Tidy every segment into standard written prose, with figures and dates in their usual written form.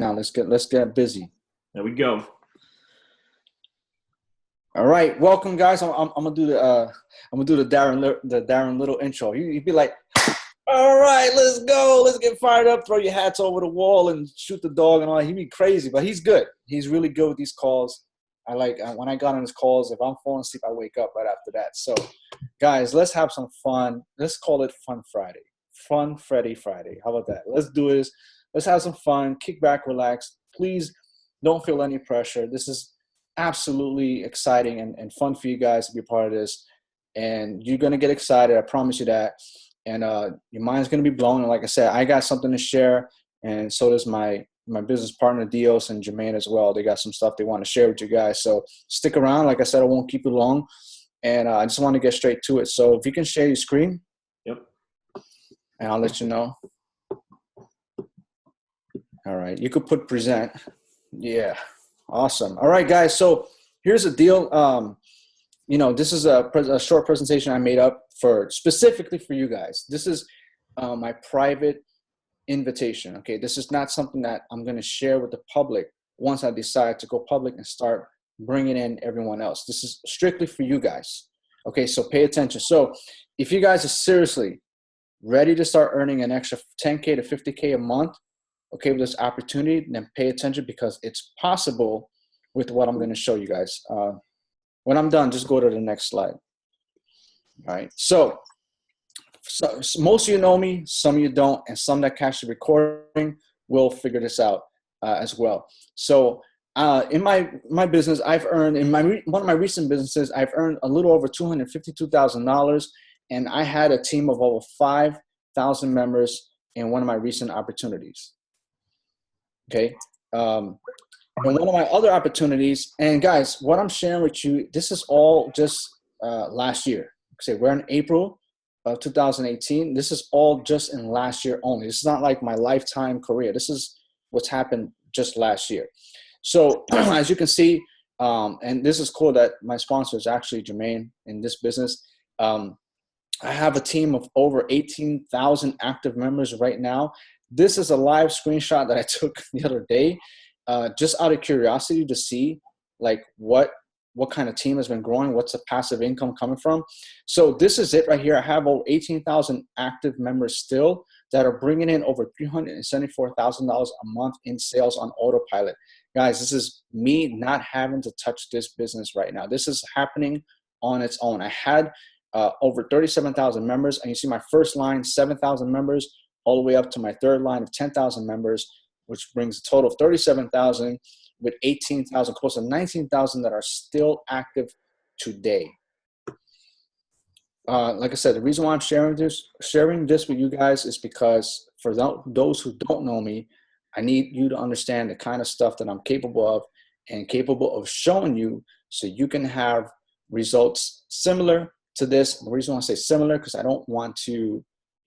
now. Let's get busy. There we go. All right, welcome guys. I'm gonna do the Darren Little intro. You'd be like, all right, let's go. Let's get fired up. Throw your hats over the wall and shoot the dog and all that. He'd be crazy, but he's good. He's really good with these calls. I like when I got on his calls. If I'm falling asleep, I wake up right after that. So, guys, let's have some fun. Let's call it Fun Friday. Fun Freddy Friday. How about that? Let's do this. Let's have some fun. Kick back, relax. Please don't feel any pressure. This is absolutely exciting and fun for you guys to be a part of this. And you're going to get excited. I promise you that. And your mind's going to be blown. And like I said, I got something to share. And so does my business partner, Dios and Jermaine as well. They got some stuff they want to share with you guys. So stick around. Like I said, I won't keep you long. And I just want to get straight to it. So if you can share your screen. Yep. And I'll let you know. All right. You could put present. Yeah. Awesome. All right, guys. So here's the deal. This is a short presentation I made up specifically for you guys. This is my private invitation. Okay. This is not something that I'm going to share with the public once I decide to go public and start bringing in everyone else. This is strictly for you guys. Okay. So pay attention. So if you guys are seriously ready to start earning an extra 10K to 50K a month, okay, with this opportunity, then pay attention because it's possible with what I'm going to show you guys. When I'm done, just go to the next slide. All right. So most of you know me, some of you don't, and some that catch the recording will figure this out as well. So in my business, I've earned one of my recent businesses, I've earned a little over $252,000, and I had a team of over 5,000 members in one of my recent opportunities. Okay. And one of my other opportunities, and guys, what I'm sharing with you, this is all just last year. Okay, we're in April of 2018. This is all just in last year only. This is not like my lifetime career. This is what's happened just last year. So as you can see, and this is cool that my sponsor is actually Jermaine in this business. I have a team of over 18,000 active members right now. This is a live screenshot that I took the other day, just out of curiosity to see like what kind of team has been growing, what's the passive income coming from. So this is it right here. I have over 18,000 active members still that are bringing in over $374,000 a month in sales on autopilot. Guys, this is me not having to touch this business right now. This is happening on its own. I had over 37,000 members, and you see my first line, 7,000 members, all the way up to my third line of 10,000 members, which brings a total of 37,000 with 18,000, close to 19,000 that are still active today. Like I said, the reason why I'm sharing this with you guys is because for those who don't know me, I need you to understand the kind of stuff that I'm capable of and capable of showing you so you can have results similar to this. The reason why I say similar, because I don't want to,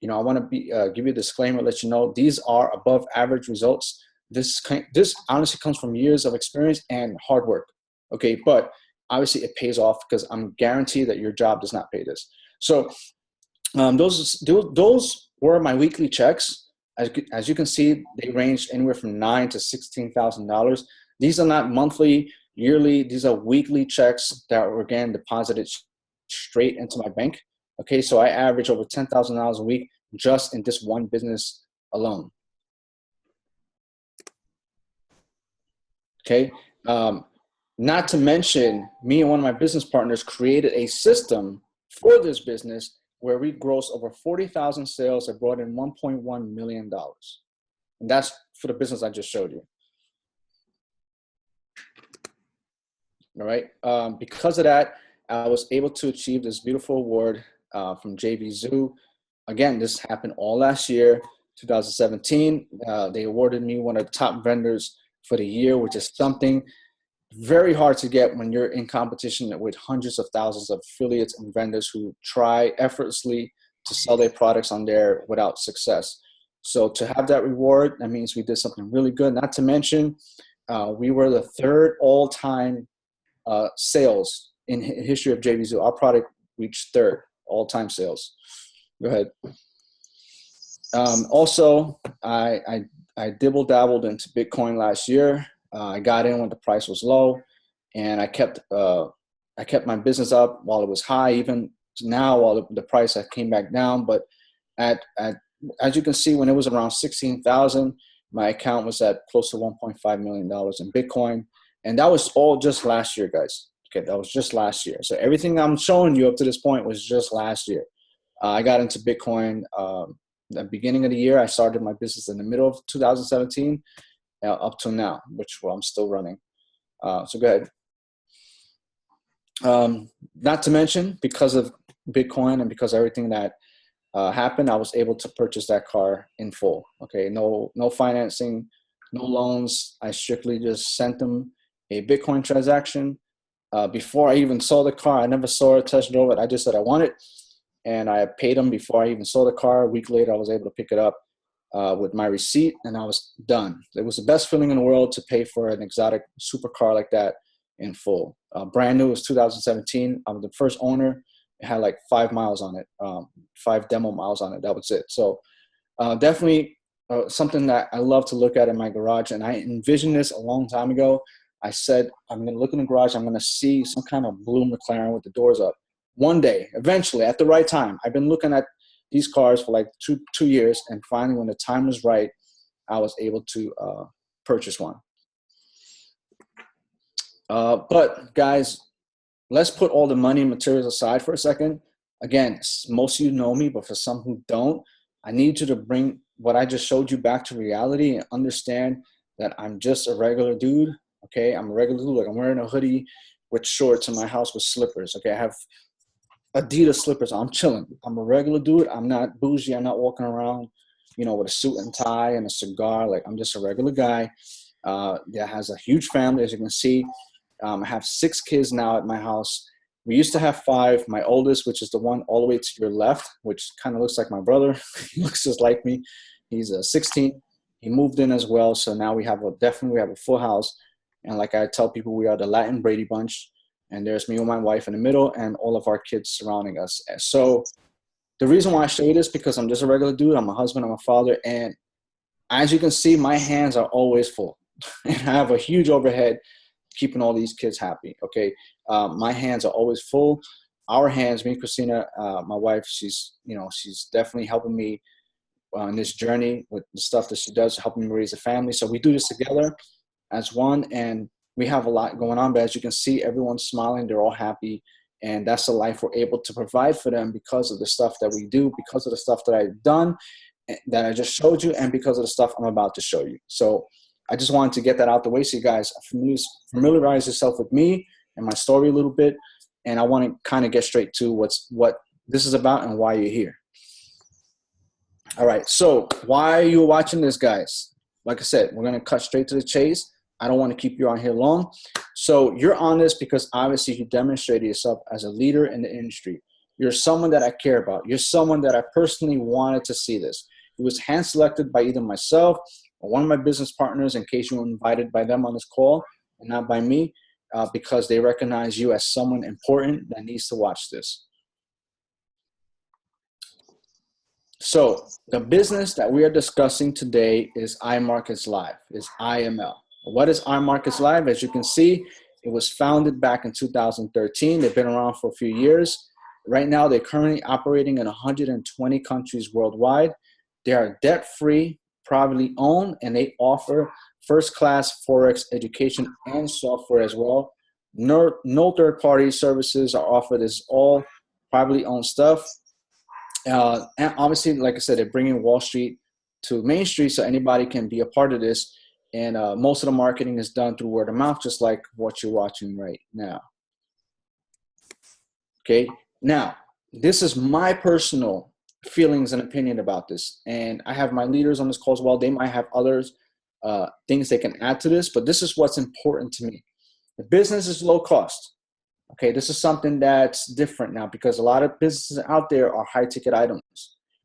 I want to give you a disclaimer, let you know these are above average results. This honestly comes from years of experience and hard work. Okay, but obviously it pays off because I'm guaranteed that your job does not pay this. So those were my weekly checks. As you can see, they ranged anywhere from $9,000 to $16,000. These are not monthly, yearly. These are weekly checks that were again deposited straight into my bank. Okay, so I average over $10,000 a week just in this one business alone. Okay, not to mention, me and one of my business partners created a system for this business where we grossed over 40,000 sales that brought in $1.1 million. And that's for the business I just showed you. All right, because of that, I was able to achieve this beautiful award from JV Zoo. Again, this happened all last year, 2017. They awarded me one of the top vendors for the year, which is something very hard to get when you're in competition with hundreds of thousands of affiliates and vendors who try effortlessly to sell their products on there without success. So to have that reward, that means we did something really good. Not to mention, we were the third all-time sales in history of JV Zoo. Our product reached third all-time sales. Go ahead. Also, I dibble dabbled into Bitcoin last year. I got in when the price was low, and I kept my business up while it was high. Even now, while the price came back down, but at as you can see, when it was around 16,000, my account was at close to $1.5 million in Bitcoin, and that was all just last year, guys. Okay, that was just last year. So everything I'm showing you up to this point was just last year. I got into Bitcoin the beginning of the year. I started my business in the middle of 2017 up to now, which I'm still running. So go ahead. Not to mention, because of Bitcoin and because of everything that happened, I was able to purchase that car in full. Okay, no financing, no loans. I strictly just sent them a Bitcoin transaction. Before I even saw the car, I never saw it, test drove it. I just said I want it, and I paid them before I even saw the car. A week later, I was able to pick it up with my receipt, and I was done. It was the best feeling in the world to pay for an exotic supercar like that in full. Brand new, it was 2017. I was the first owner. It had like 5 miles on it, 5 demo miles on it. That was it. So definitely something that I love to look at in my garage. And I envisioned this a long time ago. I said, I'm going to look in the garage. I'm going to see some kind of blue McLaren with the doors up. One day, eventually, at the right time. I've been looking at these cars for like two years. And finally, when the time was right, I was able to purchase one. But guys, let's put all the money and materials aside for a second. Again, most of you know me, but for some who don't, I need you to bring what I just showed you back to reality and understand that I'm just a regular dude. Okay, I'm a regular dude. Like, I'm wearing a hoodie with shorts in my house with slippers. Okay, I have Adidas slippers. I'm chilling. I'm a regular dude. I'm not bougie. I'm not walking around, with a suit and tie and a cigar. Like, I'm just a regular guy that has a huge family, as you can see. I have 6 kids now at my house. We used to have 5. My oldest, which is the one all the way to your left, which kind of looks like my brother. He looks just like me. He's 16. He moved in as well. So now we have a full house. And like I tell people, we are the Latin Brady Bunch. And there's me and my wife in the middle and all of our kids surrounding us. So the reason why I show you this, because I'm just a regular dude. I'm a husband. I'm a father. And as you can see, my hands are always full. And I have a huge overhead keeping all these kids happy. Okay. My hands are always full. Our hands, me and Christina, my wife, she's definitely helping me on this journey with the stuff that she does, helping me raise a family. So we do this together as one, and we have a lot going on. But as you can see, everyone's smiling. They're all happy. And that's the life we're able to provide for them because of the stuff that we do, because of the stuff that I've done, that I just showed you, and because of the stuff I'm about to show you. So I just wanted to get that out the way so you guys familiarize yourself with me and my story a little bit. And I want to kind of get straight to what this is about and why you're here. All right. So why are you watching this, guys? Like I said, we're going to cut straight to the chase. I don't want to keep you on here long. So you're on this because obviously you demonstrated yourself as a leader in the industry. You're someone that I care about. You're someone that I personally wanted to see this. It was hand-selected by either myself or one of my business partners, in case you were invited by them on this call and not by me, because they recognize you as someone important that needs to watch this. So the business that we are discussing today is iMarketsLive, is IML. What is iMarketsLive? As you can see, it was founded back in 2013. They've been around for a few years. Right now, they're currently operating in 120 countries worldwide. They are debt-free, privately owned, and they offer first-class Forex education and software as well. No third-party services are offered. It's all privately owned stuff. And obviously, like I said, they're bringing Wall Street to Main Street so anybody can be a part of this. And most of the marketing is done through word of mouth, just like what you're watching right now. Okay. Now, this is my personal feelings and opinion about this. And I have my leaders on this call as well. They might have others, things they can add to this, but this is what's important to me. The business is low cost. Okay, this is something that's different now because a lot of businesses out there are high ticket items,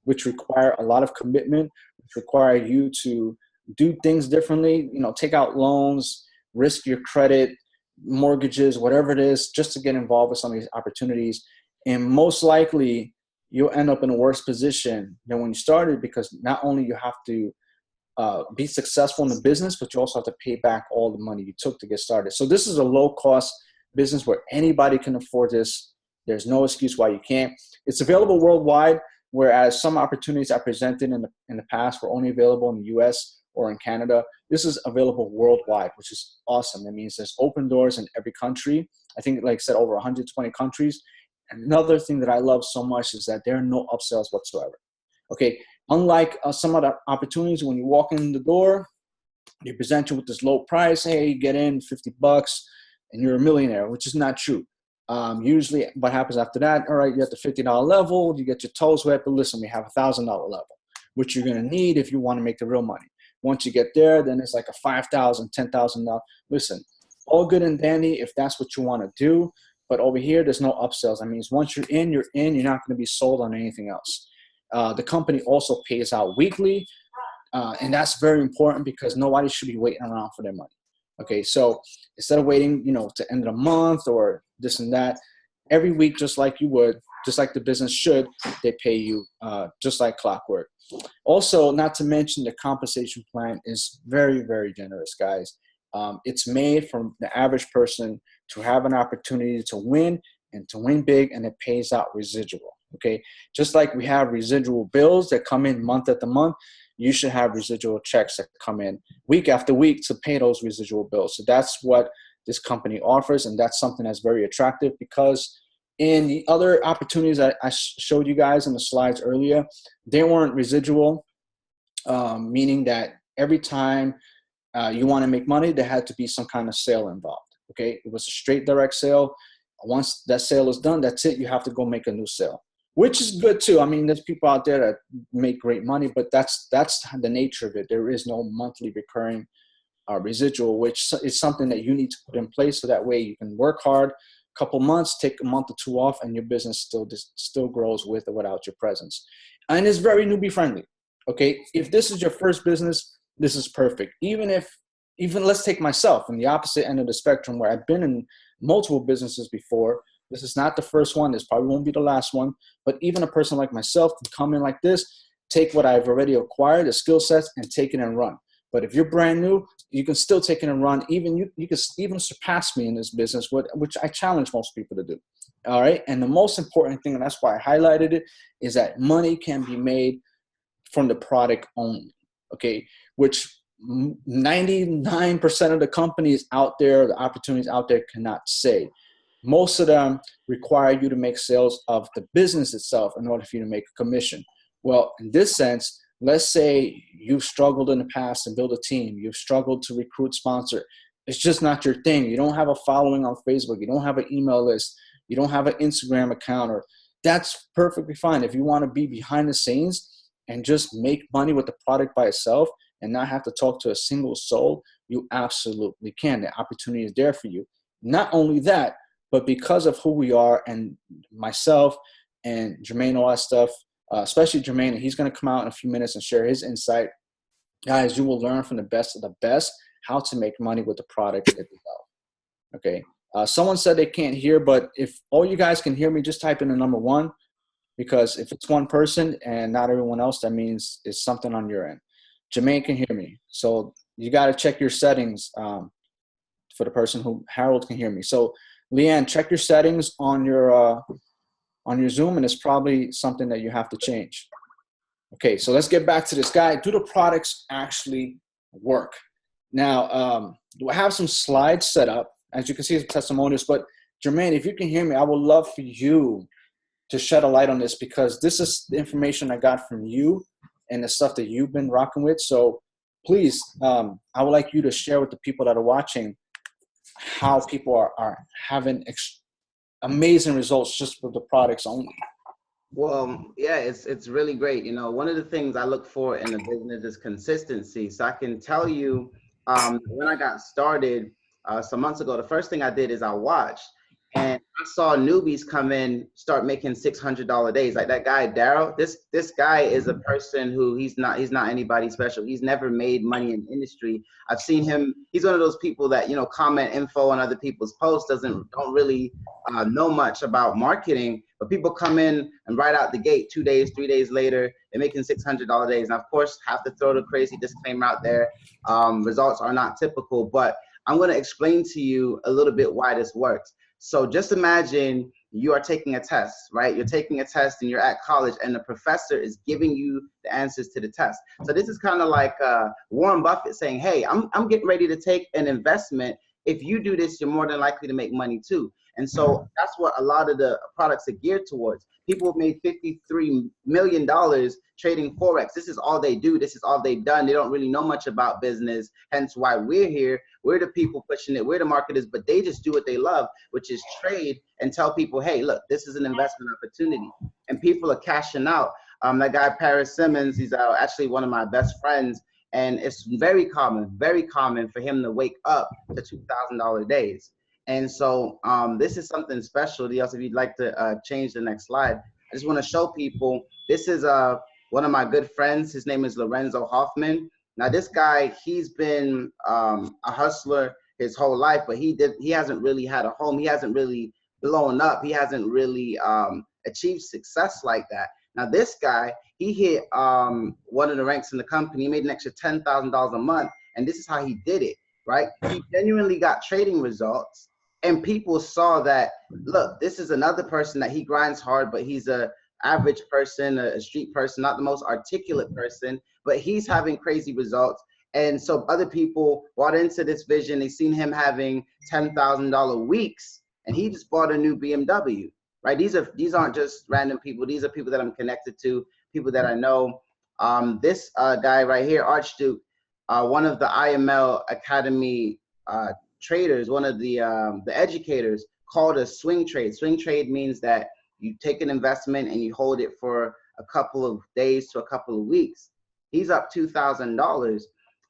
which require a lot of commitment, which require you to do things differently, take out loans, risk your credit, mortgages, whatever it is, just to get involved with some of these opportunities. And most likely, you'll end up in a worse position than when you started, because not only you have to be successful in the business, but you also have to pay back all the money you took to get started. So this is a low-cost business where anybody can afford this. There's no excuse why you can't. It's available worldwide, whereas some opportunities I presented in the past were only available in the US or in Canada. This is available worldwide, which is awesome. That means there's open doors in every country. I think, like I said, over 120 countries. Another thing that I love so much is that there are no upsells whatsoever. Okay, unlike some other opportunities, when you walk in the door, they present you with this low price. Hey, you get in $50 and you're a millionaire, which is not true. Usually what happens after that, all right, you're at the $50 level, you get your toes wet, but listen, we have a $1,000 level, which you're going to need if you want to make the real money. Once you get there, then it's like a $5,000, $10,000. Listen, all good and dandy if that's what you want to do. But over here, there's no upsells. That means once you're in, you're in. You're not going to be sold on anything else. The company also pays out weekly, and that's very important because nobody should be waiting around for their money. Okay, so instead of waiting, to end of the month or this and that, every week, just like the business should, they pay you just like clockwork. Also, not to mention, the compensation plan is very, very generous, guys. It's made for the average person to have an opportunity to win and to win big, and it pays out residual. Okay, just like we have residual bills that come in month after month, you should have residual checks that come in week after week to pay those residual bills. So that's what this company offers, and that's something that's very attractive, because in the other opportunities I showed you guys in the slides earlier, they weren't residual, meaning that every time you want to make money, there had to be some kind of sale involved. Okay, it was a straight direct sale. Once that sale is done, that's it. You have to go make a new sale, which is good too. I mean, there's people out there that make great money, but that's the nature of it. There is no monthly recurring residual, which is something that you need to put in place, so that way you can work hard, a couple months, take a month or two off, and your business still grows with or without your presence. And it's very newbie friendly. Okay, if this is your first business, this is perfect. Even let's take myself on the opposite end of the spectrum, where I've been in multiple businesses before. This is not the first one. This probably won't be the last one. But even a person like myself can come in like this, take what I've already acquired, the skill sets, and take it and run. But if you're brand new, you can still take it and run. Even you can even surpass me in this business, which I challenge most people to do. All right. And the most important thing, and that's why I highlighted it, is that money can be made from the product only. Okay, which 99% of the companies out there, the opportunities out there, cannot say. Most of them require you to make sales of the business itself in order for you to make a commission. Well, in this sense, let's say you've struggled in the past to build a team. You've struggled to recruit sponsor. It's just not your thing. You don't have a following on Facebook. You don't have an email list. You don't have an Instagram account. Or that's perfectly fine. If you want to be behind the scenes and just make money with the product by itself and not have to talk to a single soul, you absolutely can. The opportunity is there for you. Not only that, but because of who we are, and myself and Jermaine, all that stuff, especially Jermaine, and he's going to come out in a few minutes and share his insight. Guys, you will learn from the best of the best how to make money with the product that you develop. Okay. Someone said they can't hear, but if all you guys can hear me, just type in the number 1, because if it's one person and not everyone else, that means it's something on your end. Jermaine can hear me. So you got to check your settings for the person who Harold can hear me. So Leanne, check your settings on your Zoom, and it's probably something that you have to change. Okay, so let's get back to this guy. Do the products actually work? Now, I have some slides set up. As you can see, it's testimonials. But Jermaine, if you can hear me, I would love for you to shed a light on this, because this is the information I got from you and the stuff that you've been rocking with. So please, I would like you to share with the people that are watching how people are having amazing results just with the products only. Well, yeah, it's really great. One of the things I look for in a business is consistency. So I can tell you, when I got started some months ago, the first thing I did is I watched. And I saw newbies come in, start making $600 days. Like that guy, Daryl, this guy is a person who he's not anybody special. He's never made money in industry. I've seen him. He's one of those people that, you know, comment info on other people's posts, don't really know much about marketing, but people come in and right out the gate, 2 days, 3 days later, they're making $600 days. Now, of course, have to throw the crazy disclaimer out there. Results are not typical, but I'm going to explain to you a little bit why this works. So just imagine you are taking a test, right? You're taking a test and you're at college and the professor is giving you the answers to the test. So this is kind of like Warren Buffett saying, hey, I'm getting ready to take an investment. If you do this, you're more than likely to make money too. And so that's what a lot of the products are geared towards. People have made $53 million trading Forex. This is all they do. This is all they've done. They don't really know much about business. Hence why we're here. We're the people pushing it. We're the marketers, but they just do what they love, which is trade and tell people, hey, look, this is an investment opportunity. And people are cashing out. That guy, Paris Simmons, he's actually one of my best friends. And it's very common for him to wake up to $2,000 days. And so this is something special. If you'd like to change the next slide, I just want to show people, this is one of my good friends. His name is Lorenzo Hoffman. Now this guy, he's been a hustler his whole life, but he hasn't really had a home. He hasn't really blown up. He hasn't really achieved success like that. Now this guy, he hit one of the ranks in the company. He made an extra $10,000 a month, and this is how he did it, right? He genuinely got trading results, and people saw that, look, this is another person that he grinds hard, but he's a average person, a street person, not the most articulate person, but he's having crazy results. And so other people bought into this vision. They seen him having $10,000 weeks, and he just bought a new BMW, right? These aren't just random people. These are people that I'm connected to, people that I know. This guy right here, Archduke, one of the IML Academy traders, one of the educators, called a swing trade. Swing trade means that you take an investment and you hold it for a couple of days to a couple of weeks. He's up $2,000.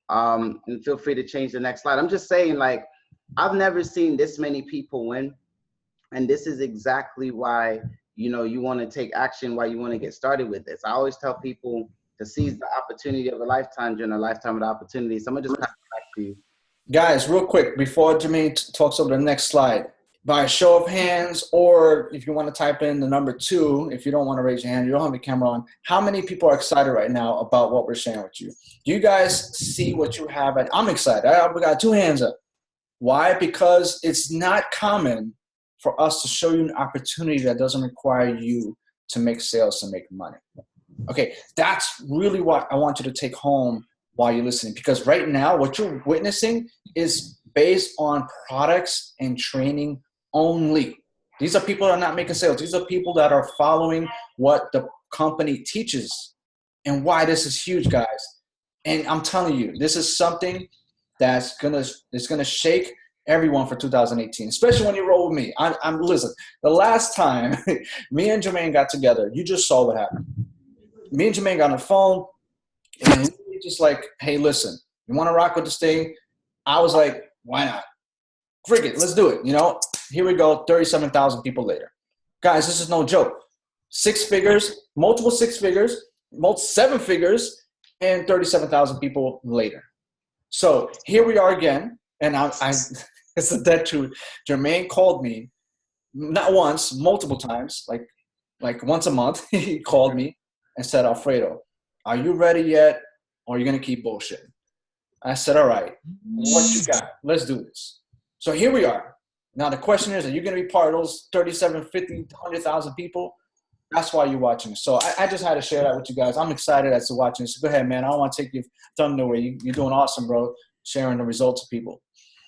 And feel free to change the next slide. I'm just saying, like, I've never seen this many people win. And this is exactly why, you know, you want to take action, why you want to get started with this. I always tell people to seize the opportunity of a lifetime during a lifetime of opportunity. So I'm going to just pass it back to you. Guys, real quick, before Jermaine talks over the next slide, by a show of hands, or if you want to type in the number 2, if you don't want to raise your hand, you don't have the camera on, how many people are excited right now about what we're sharing with you? Do you guys see what you have? I'm excited. We got 2 hands up. Why? Because it's not common for us to show you an opportunity that doesn't require you to make sales to make money. Okay, that's really what I want you to take home while you're listening, because right now what you're witnessing is based on products and training only. These are people that are not making sales. These are people that are following what the company teaches, and why this is huge, guys. And I'm telling you, this is something that's gonna shake everyone for 2018, especially when you roll with me. Listen, the last time me and Jermaine got together, you just saw what happened. Me and Jermaine got on the phone, and we just like, hey, listen, you want to rock with this thing? I was like, why not? Frig it, let's do it. You know, here we go, 37,000 people later. Guys, this is no joke. 6 figures, multiple 6 figures, multiple 7 figures, and 37,000 people later. So here we are again, and it's the dead truth. Jermaine called me, not once, multiple times, like once a month. He called me and said, Alfredo, are you ready yet, or are you gonna keep bullshitting? I said, all right, what you got? Let's do this. So here we are. Now the question is, are you going to be part of those 37, 50, 100,000 people? That's why you're watching. So I just had to share that with you guys. I'm excited as to watching this. Go ahead, man. I don't want to take your thunder away. You're doing awesome, bro, sharing the results of people.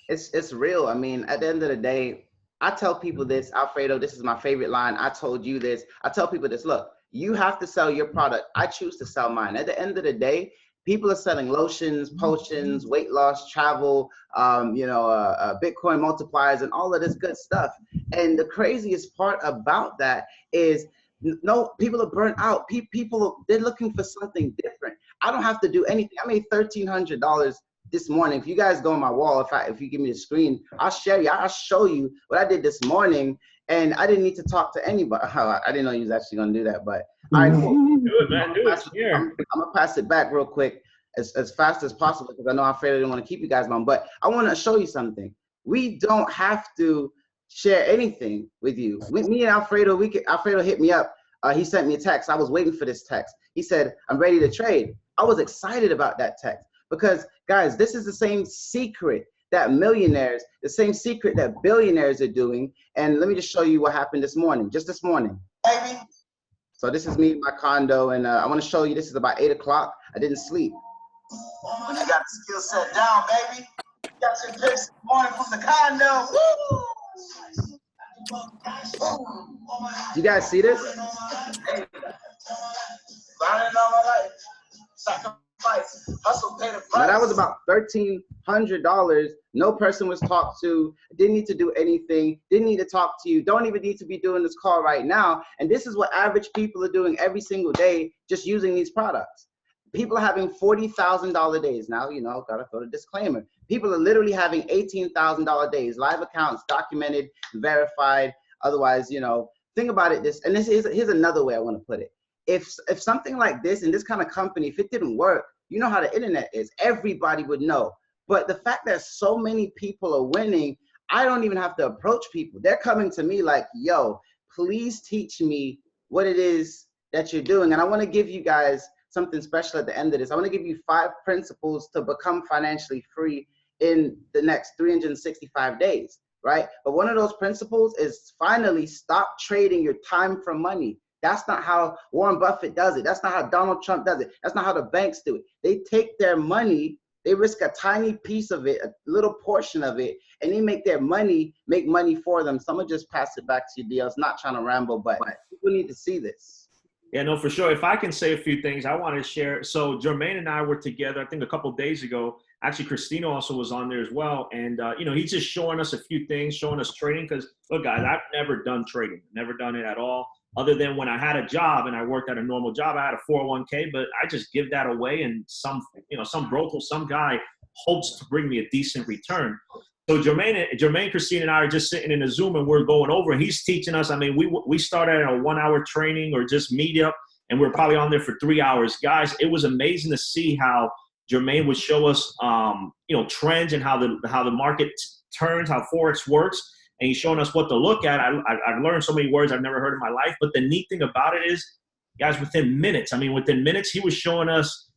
It's real. I mean, at the end of the day, I tell people this, Alfredo, this is my favorite line. I told you this. I tell people this, look, you have to sell your product. I choose to sell mine. At the end of the day, people are selling lotions, potions, weight loss, travel, Bitcoin multipliers, and all of this good stuff. And the craziest part about that is, no, people are burnt out. People, they're looking for something different. I don't have to do anything. I made $1,300 this morning. If you guys go on my wall, if you give me the screen, I'll show you what I did this morning. And I didn't need to talk to anybody. I didn't know you was actually gonna do that, but all right, cool. Do it, man. Do it. Yeah. I'm gonna pass it back real quick as fast as possible because I know Alfredo didn't want to keep you guys long, but I want to show you something. We don't have to share anything with you. Me and Alfredo, Alfredo hit me up. He sent me a text. I was waiting for this text. He said, I'm ready to trade. I was excited about that text because, guys, this is the same secret that millionaires, the same secret that billionaires are doing. And let me just show you what happened this morning, just this morning. Baby. So this is me in my condo, and I want to show you, this is about 8 o'clock. I didn't sleep. When you got the skill set down, baby. You got your picks this morning from the condo. Woo! You guys see this? Hey. Hustle, pay the price. Now that was about $1,300. No person was talked to. Didn't need to do anything. Didn't need to talk to you. Don't even need to be doing this call right now. And this is what average people are doing every single day, just using these products. People are having $40,000 days. Now, you know, gotta throw the disclaimer. People are literally having $18,000 days. Live accounts, documented, verified. Otherwise, you know, think about it. Here's another way I want to put it. If something like this in this kind of company, if it didn't work, you know how the internet is. Everybody would know. But the fact that so many people are winning, I don't even have to approach people. They're coming to me like, yo, please teach me what it is that you're doing. And I want to give you guys something special at the end of this. I want to give you 5 principles to become financially free in the next 365 days, right? But one of those principles is finally stop trading your time for money. That's not how Warren Buffett does it. That's not how Donald Trump does it. That's not how the banks do it. They take their money, they risk a tiny piece of it, a little portion of it, and they make their money make money for them. So I'm gonna just pass it back to you, D. I was not trying to ramble, but people need to see this. Yeah, no, for sure. If I can say a few things, I want to share. So Jermaine and I were together, I think a couple of days ago. Actually, Christina also was on there as well. And, you know, he's just showing us a few things, showing us trading. Because, look, guys, I've never done trading, never done it at all. Other than when I had a job and I worked at a normal job, I had a 401k, but I just give that away. And some broker, some guy hopes to bring me a decent return. So Jermaine, Christine, and I are just sitting in a Zoom and we're going over. And he's teaching us. I mean, we started at a 1-hour training or just meet up, and we're probably on there for 3 hours. Guys, it was amazing to see how Jermaine would show us, trends and how the market turns, how Forex works. And he's showing us what to look at. I've learned so many words I've never heard in my life. But the neat thing about it is, guys, within minutes, he was showing us,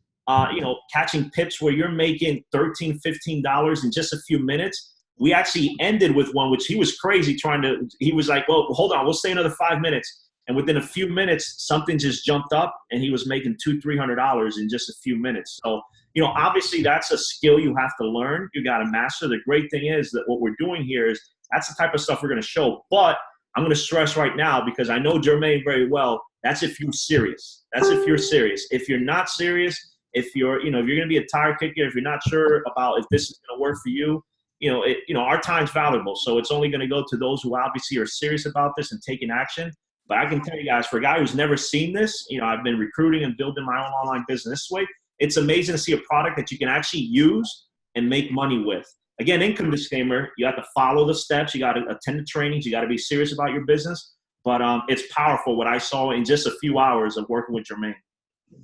catching pips where you're making $13, $15 in just a few minutes. We actually ended with one, which he was crazy he was like, well, hold on, we'll stay another 5 minutes. And within a few minutes, something just jumped up and he was making $200, $300 in just a few minutes. So, obviously that's a skill you have to learn. You got to master. The great thing is that what we're doing here is that's the type of stuff we're going to show. But I'm going to stress right now, because I know Jermaine very well, that's if you're serious. That's if you're serious. If you're not serious, if you're going to be a tire kicker, if you're not sure about if this is going to work for you, our time's valuable. So it's only going to go to those who obviously are serious about this and taking action. But I can tell you guys, for a guy who's never seen this, I've been recruiting and building my own online business this way. It's amazing to see a product that you can actually use and make money with. Again, income disclaimer, you have to follow the steps. You got to attend the trainings. You got to be serious about your business. But it's powerful what I saw in just a few hours of working with Jermaine.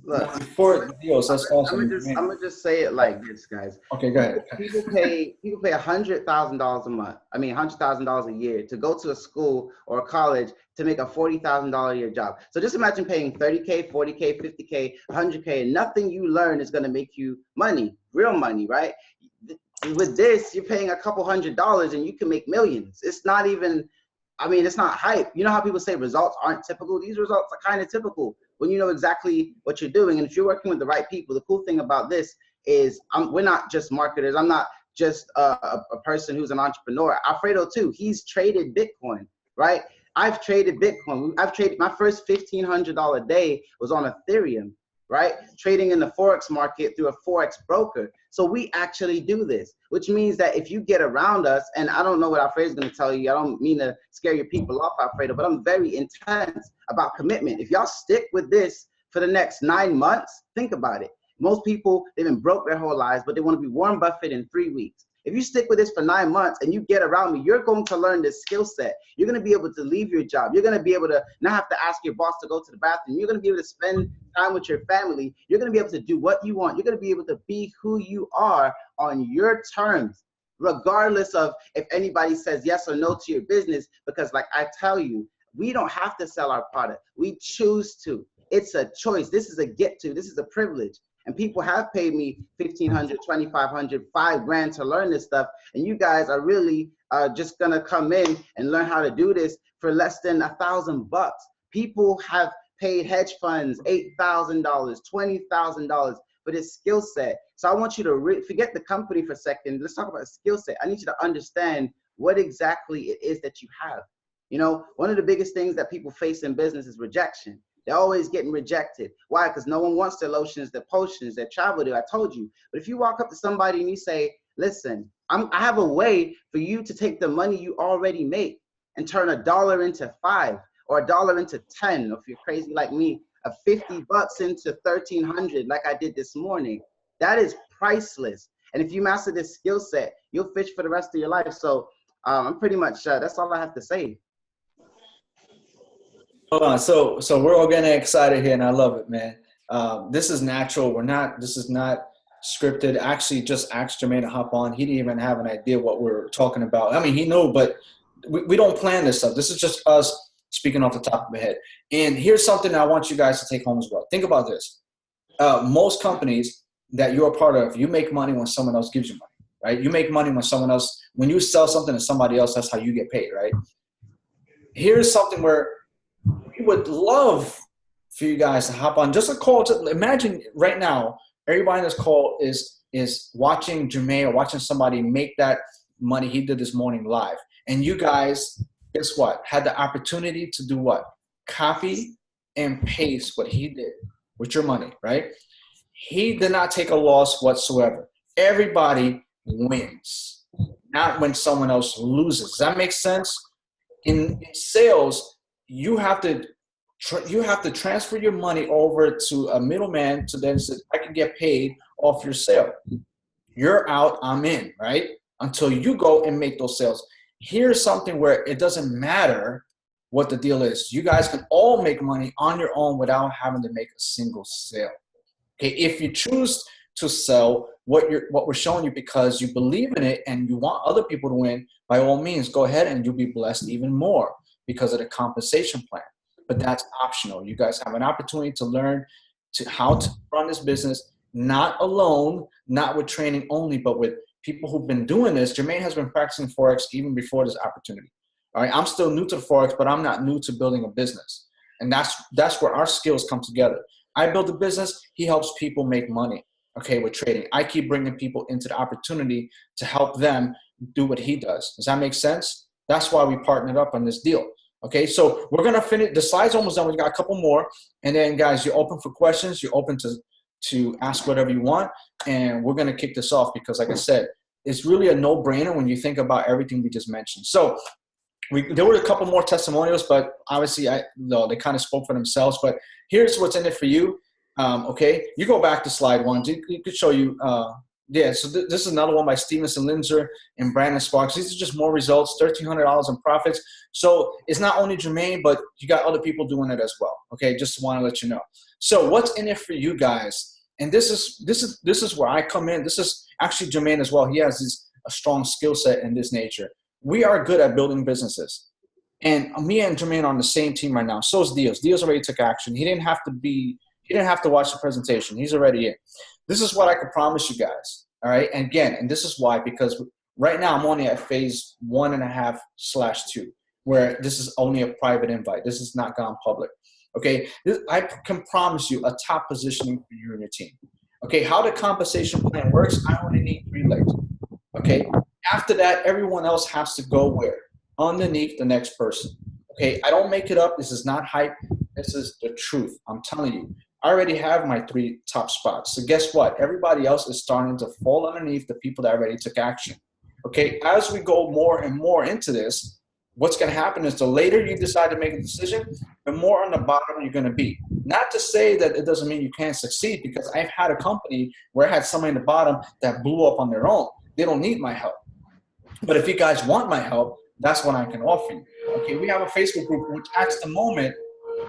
Look, before deals, that's awesome. I'm gonna just say it like this, guys. Okay, go ahead. People pay $100,000 a month. I mean, $100,000 a year to go to a school or a college to make a $40,000 a year job. So just imagine paying $30K, $40K, $50K, $100K, and nothing you learn is gonna make you money, real money, right? With this, you're paying a couple $100 and you can make millions. It's not even, it's not hype. You know how people say results aren't typical? These results are kind of typical when you know exactly what you're doing. And if you're working with the right people, the cool thing about this is we're not just marketers. I'm not just a person who's an entrepreneur. Alfredo too, he's traded Bitcoin, right? I've traded Bitcoin. My first $1,500 day was on Ethereum, right? Trading in the Forex market through a Forex broker. So we actually do this, which means that if you get around us, and I don't know what Alfredo's going to tell you, I don't mean to scare your people off, Alfredo, but I'm very intense about commitment. If y'all stick with this for the next 9 months, think about it. Most people, they've been broke their whole lives, but they want to be Warren Buffett in 3 weeks. If you stick with this for 9 months and you get around me, you're going to learn this skill set. You're going to be able to leave your job. You're going to be able to not have to ask your boss to go to the bathroom. You're going to be able to spend time with your family. You're going to be able to do what you want. You're going to be able to be who you are on your terms, regardless of if anybody says yes or no to your business. Because like I tell you, we don't have to sell our product. We choose to. It's a choice. This is a get to. This is a privilege. And people have paid me $1,500, $2,500, $5,000 to learn this stuff. And you guys are really just gonna come in and learn how to do this for less than $1,000. People have paid hedge funds $8,000, $20,000 for this skill set. So I want you to forget the company for a second. Let's talk about a skill set. I need you to understand what exactly it is that you have. You know, one of the biggest things that people face in business is rejection. They're always getting rejected. Why? Because no one wants their lotions, their potions, their travel deal. I told you. But if you walk up to somebody and you say, listen, I have a way for you to take the money you already make and turn $1 into 5 or $1 into 10, or if you're crazy like me, a $50 into 1,300 like I did this morning. That is priceless. And if you master this skill set, you'll fish for the rest of your life. So I'm pretty much, that's all I have to say. Hold on. So we're all getting excited here, and I love it, man. This is natural. This is not scripted. Actually, just asked Jermaine to hop on. He didn't even have an idea what we're talking about. I mean, he knew, but we don't plan this stuff. This is just us speaking off the top of my head. And here's something I want you guys to take home as well. Think about this. Most companies that you're a part of, you make money when someone else gives you money, right? You make money when you sell something to somebody else, that's how you get paid, right? Here's something where we would love for you guys to hop on just a call. Imagine right now, everybody in this call is watching Jermaine or watching somebody make that money he did this morning live. And you guys, guess what? Had the opportunity to do what? Copy and paste what he did with your money, right? He did not take a loss whatsoever. Everybody wins, not when someone else loses. Does that make sense? In sales, you have to transfer your money over to a middleman to then say, I can get paid off your sale. You're out, I'm in, right? Until you go and make those sales. Here's something where it doesn't matter what the deal is. You guys can all make money on your own without having to make a single sale. Okay, if you choose to sell what we're showing you because you believe in it and you want other people to win, by all means, go ahead and you'll be blessed even more because of the compensation plan. But that's optional. You guys have an opportunity to learn how to run this business, not alone, not with training only, but with people who've been doing this. Jermaine has been practicing Forex even before this opportunity. All right, I'm still new to Forex, but I'm not new to building a business. And that's where our skills come together. I build a business, he helps people make money, okay, with trading. I keep bringing people into the opportunity to help them do what he does. Does that make sense? That's why we partnered up on this deal. Okay, so we're gonna finish. The slide's almost done. We got a couple more, and then guys, you're open for questions. You're open to ask whatever you want, and we're gonna kick this off because, like I said, it's really a no-brainer when you think about everything we just mentioned. So there were a couple more testimonials, but obviously, they kind of spoke for themselves. But here's what's in it for you. Okay, you go back to slide one. You could show you. Yeah, so this is another one by Stevenson Linzer and Brandon Sparks. These are just more results, $1,300 in profits. So it's not only Jermaine, but you got other people doing it as well. Okay, just want to let you know. So what's in it for you guys? And this is where I come in. This is actually Jermaine as well. He has a strong skill set in this nature. We are good at building businesses. And me and Jermaine are on the same team right now. So is Diaz. Diaz already took action. He didn't have to watch the presentation. He's already in. This is what I could promise you guys, all right? And again, and this is why, because right now I'm only at phase 1.5/2, where this is only a private invite. This is not gone public, okay? I can promise you a top positioning for you and your team. Okay, how the compensation plan works, I only need 3 legs, okay? After that, everyone else has to go where? Underneath the next person, okay? I don't make it up. This is not hype. This is the truth. I'm telling you. I already have my 3 top spots. So guess what? Everybody else is starting to fall underneath the people that already took action. Okay, as we go more and more into this, what's going to happen is the later you decide to make a decision, the more on the bottom you're going to be. Not to say that it doesn't mean you can't succeed, because I've had a company where I had somebody in the bottom that blew up on their own. They don't need my help. But if you guys want my help, that's what I can offer you. Okay, we have a Facebook group, which at the moment,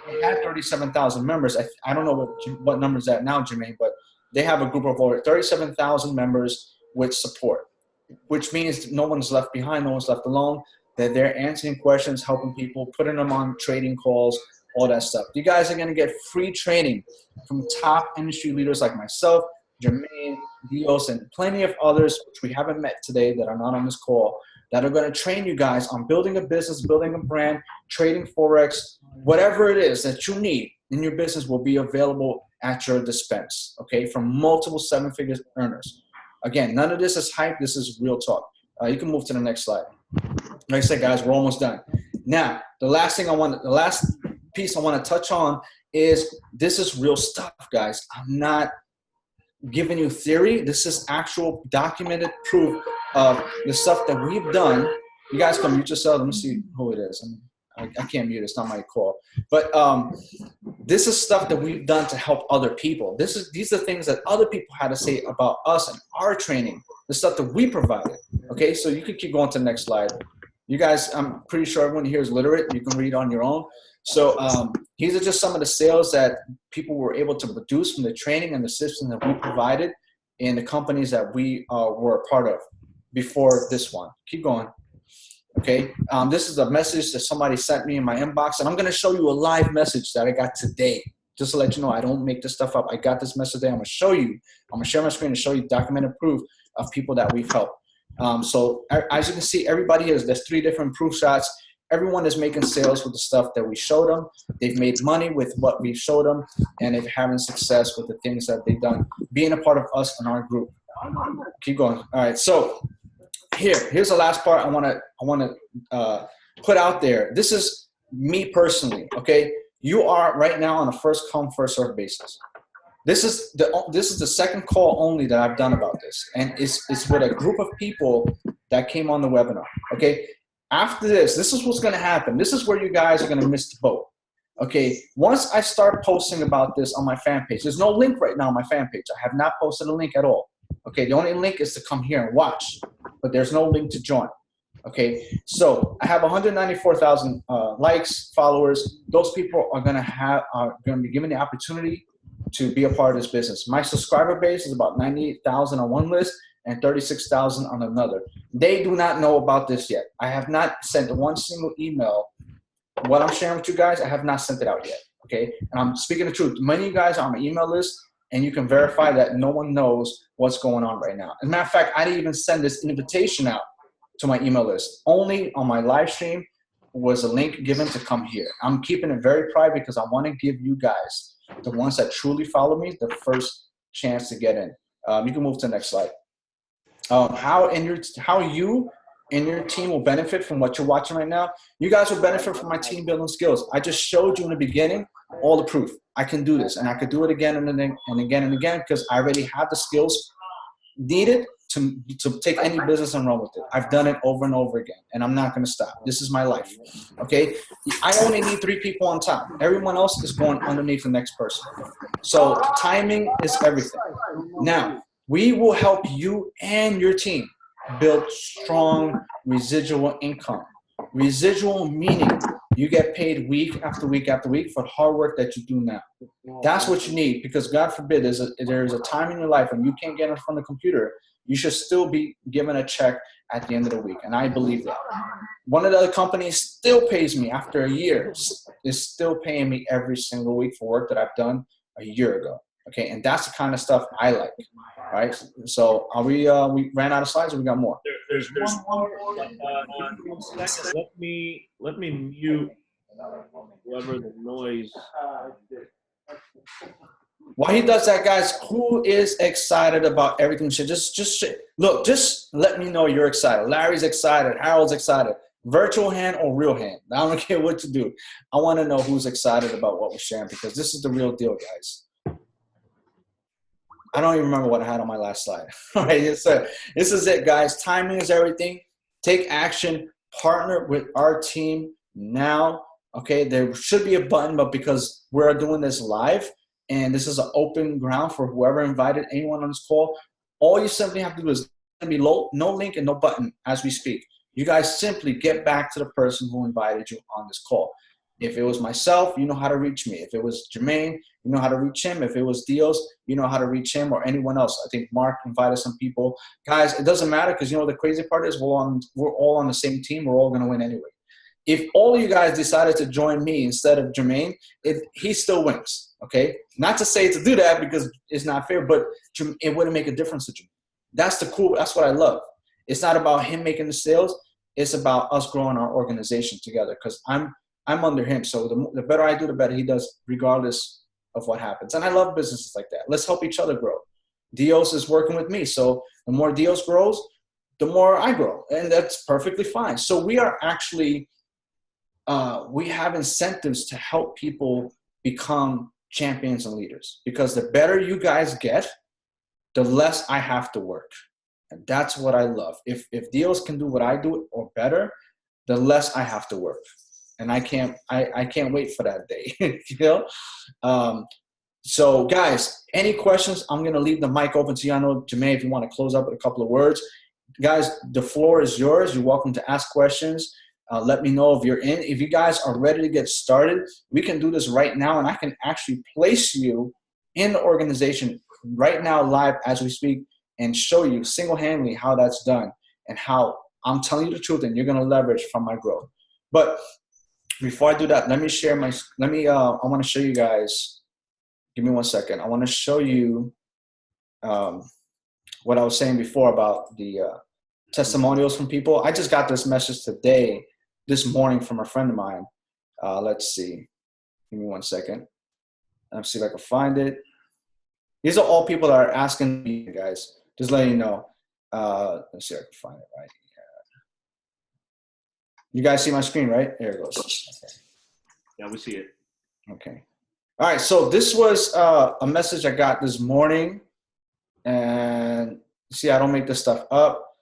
it had 37,000 members. I don't know what number is that now, Jermaine, but they have a group of over 37,000 members with support, which means no one's left behind, no one's left alone. That they're answering questions, helping people, putting them on trading calls, all that stuff. You guys are going to get free training from top industry leaders like myself, Jermaine, Dios, and plenty of others, which we haven't met today that are not on this call, that are going to train you guys on building a business, building a brand, trading Forex, whatever it is that you need in your business will be available at your dispense, okay, from multiple seven-figure earners. Again, none of this is hype. This is real talk. You can move to the next slide. Like I said, guys, we're almost done. Now, the last piece I want to touch on is this is real stuff, guys. I'm not giving you theory. This is actual documented proof of the stuff that we've done. You guys can mute yourself. Let me see who it is. I can't mute. It's not my call. But this is stuff that we've done to help other people. These are things that other people had to say about us and our training, the stuff that we provided. Okay, so you can keep going to the next slide. You guys, I'm pretty sure everyone here is literate. You can read on your own. So these are just some of the sales that people were able to produce from the training and the system that we provided in the companies that we were a part of before this one. Keep going. Okay, this is a message that somebody sent me in my inbox, and I'm going to show you a live message that I got today. Just to let you know, I don't make this stuff up. I got this message today. I'm going to show you. I'm going to share my screen and show you documented proof of people that we've helped. So as you can see, everybody there's 3 different proof shots. Everyone is making sales with the stuff that we showed them. They've made money with what we showed them, and they're having success with the things that they've done, being a part of us and our group. Keep going. All right, so here's the last part I want to put out there. This is me personally, okay? You are right now on a first come, first served basis. This is the second call only that I've done about this, and it's with a group of people that came on the webinar, okay? After this is what's going to happen. This is where you guys are going to miss the boat, okay? Once I start posting about this on my fan page, there's no link right now on my fan page. I have not posted a link at all, okay? The only link is to come here and watch, but there's no link to join, okay? So I have 194,000 likes, followers. Those people are going to be given the opportunity to be a part of this business. My subscriber base is about 98,000 on one list and 36,000 on another. They do not know about this yet. I have not sent one single email. What I'm sharing with you guys, I have not sent it out yet, okay? And I'm speaking the truth. Many of you guys are on my email list, and you can verify that no one knows what's going on right now. As a matter of fact, I didn't even send this invitation out to my email list. Only on my live stream was a link given to come here. I'm keeping it very private because I want to give you guys, the ones that truly follow me, the first chance to get in. You can move to the next slide. How you and your team will benefit from what you're watching right now. You guys will benefit from my team building skills. I just showed you in the beginning all the proof. I can do this, and I could do it again and again and again because I already have the skills needed to take any business and run with it. I've done it over and over again, and I'm not going to stop. This is my life, okay? I only need 3 people on top. Everyone else is going underneath the next person. So timing is everything. Now, we will help you and your team build strong residual income. Residual meaning you get paid week after week after week for the hard work that you do now. That's what you need, because God forbid there's a time in your life when you can't get in front of the computer. You should still be given a check at the end of the week, and I believe that. One of the other companies still pays me after a year. Is still paying me every single week for work that I've done a year ago. Okay, and that's the kind of stuff I like, right? So are we ran out of slides, or we got more? There's more. Let me mute whoever the noise. While he does that, guys, who is excited about everything? Just look, just let me know you're excited. Larry's excited. Harold's excited. Virtual hand or real hand. I don't care what to do. I want to know who's excited about what we're sharing, because this is the real deal, guys. I don't even remember what I had on my last slide. All right, this is it, guys. Timing is everything. Take action. Partner with our team now. Okay, there should be a button, but because we're doing this live and this is an open ground for whoever invited anyone on this call, all you simply have to do is be no link and no button as we speak. You guys simply get back to the person who invited you on this call. If it was myself, you know how to reach me. If it was Jermaine, you know how to reach him. If it was Dios, you know how to reach him or anyone else. I think Mark invited some people. Guys, it doesn't matter because, you know, the crazy part is we're all on the same team. We're all going to win anyway. If all of you guys decided to join me instead of Jermaine, he still wins, okay? Not to say to do that because it's not fair, but it wouldn't make a difference to Jermaine. That's what I love. It's not about him making the sales. It's about us growing our organization together because I'm under him. So the better I do, the better he does, regardless of what happens. And I love businesses like that. Let's help each other grow. Dios is working with me. So the more Dios grows, the more I grow. And that's perfectly fine. So we are actually we have incentives to help people become champions and leaders because the better you guys get, the less I have to work. And that's what I love. If Dios can do what I do or better, the less I have to work. And I can't wait for that day, you know? So guys, any questions? I'm going to leave the mic open to you. I know, Jermaine, if you want to close up with a couple of words. Guys, the floor is yours. You're welcome to ask questions. Let me know if you're in. If you guys are ready to get started, we can do this right now, and I can actually place you in the organization right now live as we speak and show you single-handedly how that's done and how I'm telling you the truth and you're going to leverage from my growth. But before I do that, let me share I want to show you guys, give me 1 second. I want to show you what I was saying before about the testimonials from people. I just got this message this morning from a friend of mine. Let's see. Give me 1 second. Let's see if I can find it. These are all people that are asking me, guys. Just letting you know. Let's see if I can find it right here. You guys see my screen, right? There it goes. Okay. Yeah, we see it. Okay. All right. So this was a message I got this morning. And see, I don't make this stuff up.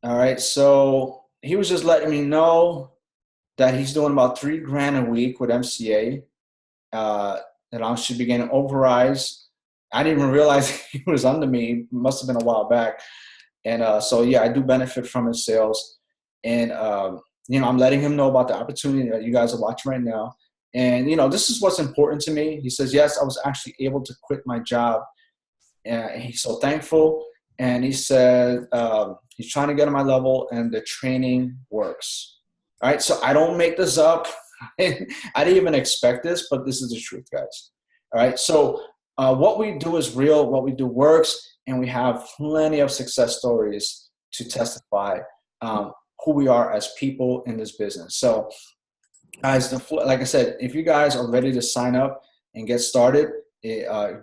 All right. So he was just letting me know that he's doing about $3,000 a week with MCA. That I should be getting overrides. I didn't even realize he was under me. It must have been a while back. And so, yeah, I do benefit from his sales. And, you know, I'm letting him know about the opportunity that you guys are watching right now. And, you know, this is what's important to me. He says, yes, I was actually able to quit my job. And he's so thankful. And he said he's trying to get on my level and the training works. All right, so I don't make this up. I didn't even expect this, but this is the truth, guys. All right, so what we do is real, what we do works, and we have plenty of success stories to testify who we are as people in this business. So, guys, like I said, if you guys are ready to sign up and get started,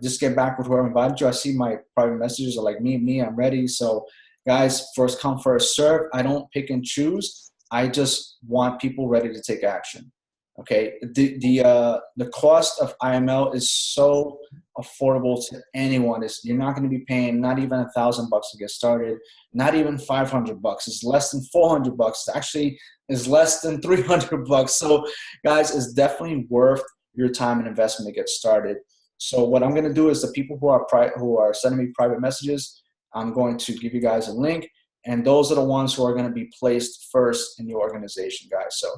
just get back with whoever invited you. I see my private messages are like, me, I'm ready. So, guys, first come, first serve. I don't pick and choose. I just want people ready to take action. Okay, the cost of IML is so affordable to anyone. You're not going to be paying not even $1,000 to get started, not even $500. It's less than $400. It actually is less than $300. So, guys, it's definitely worth your time and investment to get started. So, what I'm going to do is the people who are sending me private messages, I'm going to give you guys a link, and those are the ones who are going to be placed first in the organization, guys. So.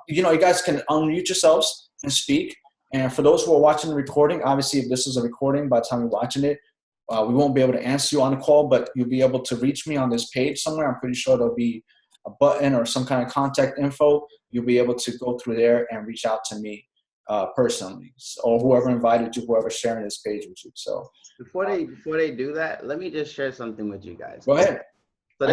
You know, you guys can unmute yourselves and speak. And for those who are watching the recording, obviously, if this is a recording, by the time you're watching it, we won't be able to answer you on the call, but you'll be able to reach me on this page somewhere. I'm pretty sure there'll be a button or some kind of contact info. You'll be able to go through there and reach out to me personally, or whoever invited you, whoever's sharing this page with you. So before they do that, let me just share something with you guys. Go ahead. So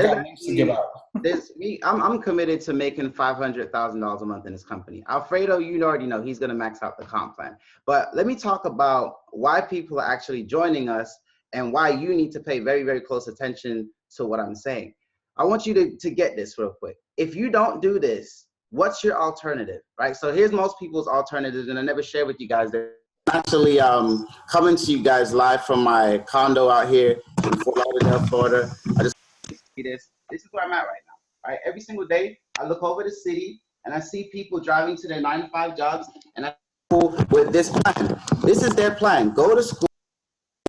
I'm committed to making $500,000 a month in this company. Alfredo, you already know he's going to max out the comp plan. But let me talk about why people are actually joining us and why you need to pay very, very close attention to what I'm saying. I want you to get this real quick. If you don't do this, what's your alternative, right? So here's most people's alternatives, and I never share with you guys that. I'm actually coming to you guys live from my condo out here in Fort Lauderdale, Florida. This is where I'm at right now. Right, every single day I look over the city and I see people driving to their 9-to-5 jobs, and I see people with this plan. This is their plan. Go to school,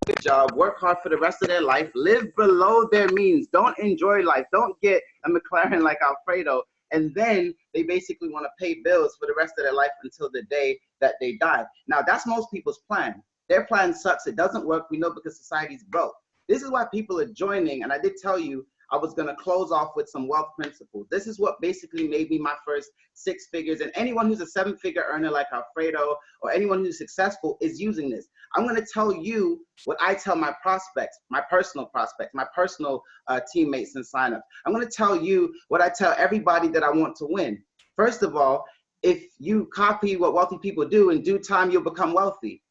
get a job, work hard for the rest of their life, live below their means, don't enjoy life, don't get a McLaren like Alfredo, and then they basically want to pay bills for the rest of their life until the day that they die. Now, that's most people's plan. Their plan sucks. It doesn't work. We know because society's broke. This is why people are joining, and I did tell you I was going to close off with some wealth principles. This is what basically made me my first 6 figures, and anyone who's a 7-figure earner like Alfredo or anyone who's successful is using this. I'm going to tell you what I tell my prospects, my personal teammates and signups. I'm going to tell you what I tell everybody that I want to win. First of all, if you copy what wealthy people do, in due time you'll become wealthy.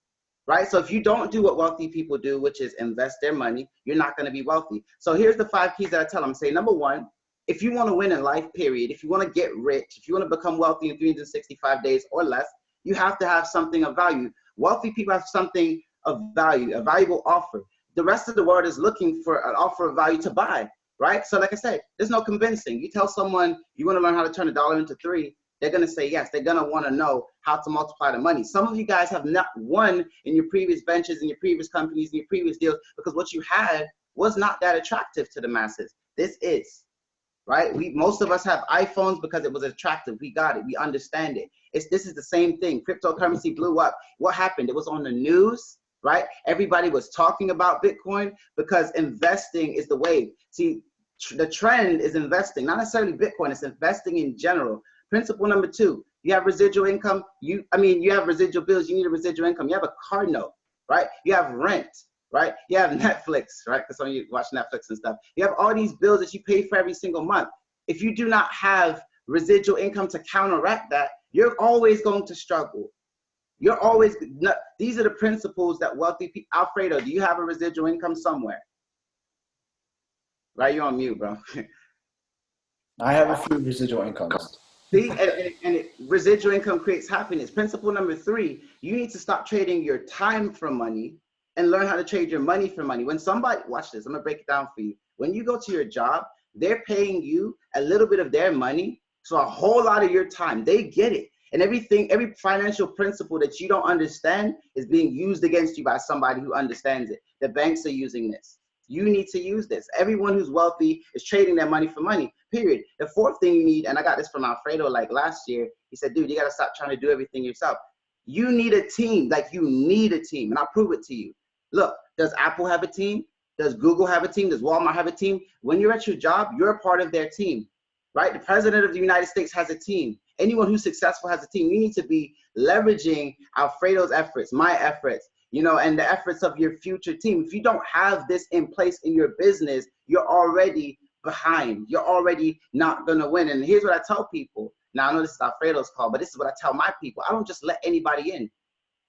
Right? So if you don't do what wealthy people do, which is invest their money, you're not going to be wealthy. So here's the 5 keys that I tell them. Say, number 1, if you want to win in life, period, if you want to get rich, if you want to become wealthy in 365 days or less, you have to have something of value. Wealthy people have something of value, a valuable offer. The rest of the world is looking for an offer of value to buy, right? So like I said, there's no convincing. You tell someone you want to learn how to turn $1 into 3, they're going to say yes. They're going to want to know how to multiply the money. Some of you guys have not won in your previous ventures, in your previous companies, in your previous deals, because what you had was not that attractive to the masses. This is, right? Most of us have iPhones because it was attractive. We got it. We understand it. This is the same thing. Cryptocurrency blew up. What happened? It was on the news, right? Everybody was talking about Bitcoin because investing is the wave. See, the trend is investing, not necessarily Bitcoin. It's investing in general. Principle number 2, you have residual income. You have residual bills. You need a residual income. You have a car note, right? You have rent, right? You have Netflix, right? Because some of you watch Netflix and stuff. You have all these bills that you pay for every single month. If you do not have residual income to counteract that, you're always going to struggle. You're always, these are the principles that wealthy people. Alfredo, do you have a residual income somewhere? Right, you're on mute, bro. I have a few residual incomes. See, and residual income creates happiness. Principle number 3, you need to stop trading your time for money and learn how to trade your money for money. When somebody, watch this, I'm gonna break it down for you. When you go to your job, they're paying you a little bit of their money, so a whole lot of your time. They get it. And every financial principle that you don't understand is being used against you by somebody who understands it. The banks are using this. You need to use this. Everyone who's wealthy is trading their money for money, period. The 4th thing you need, and I got this from Alfredo like last year, he said, dude, you got to stop trying to do everything yourself. You need a team, like you need a team, and I'll prove it to you. Look, does Apple have a team? Does Google have a team? Does Walmart have a team? When you're at your job, you're a part of their team, right? The president of the United States has a team. Anyone who's successful has a team. You need to be leveraging Alfredo's efforts, my efforts, and the efforts of your future team. If you don't have this in place in your business, you're already behind. You're already not going to win. And here's what I tell people. Now, I know this is Alfredo's call, but this is what I tell my people. I don't just let anybody in.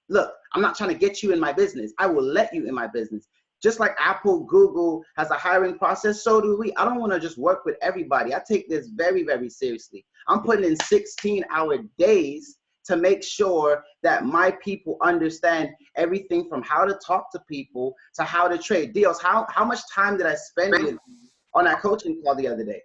Look, I'm not trying to get you in my business. I will let you in my business. Just like Apple, Google has a hiring process, so do we. I don't want to just work with everybody. I take this very, very seriously. I'm putting in 16-hour days to make sure that my people understand everything from how to talk to people to how to trade deals. How much time did I spend with you on that coaching call the other day?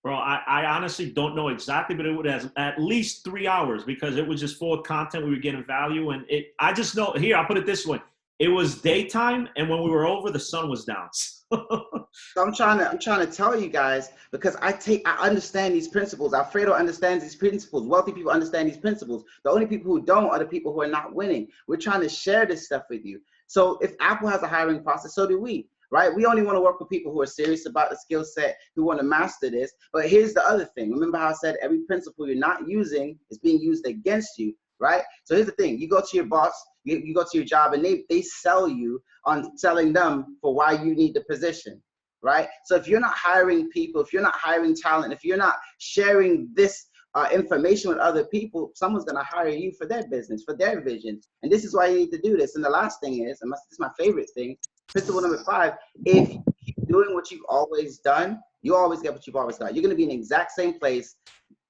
Bro, I honestly don't know exactly, but it would have at least 3 hours because it was just full of content. We were getting value. And I just know, here, I'll put it this way. It was daytime, and when we were over, the sun was down. So I'm trying to tell you guys, because I understand these principles. Alfredo understands these principles. Wealthy people understand these principles. The only people who don't are the people who are not winning. We're trying to share this stuff with you. So if Apple has a hiring process, so do we, right? We only want to work with people who are serious about the skill set, who want to master this. But here's the other thing. Remember how I said every principle you're not using is being used against you, right? So here's the thing. You go to your boss, you go to your job, and they sell you on selling them for why you need the position, right? So if you're not hiring people, if you're not hiring talent, if you're not sharing this information with other people, someone's going to hire you for their business, for their vision. And this is why you need to do this. And the last thing is, and this is my favorite thing, principle number 5, if you keep doing what you've always done, you always get what you've always got. You're going to be in the exact same place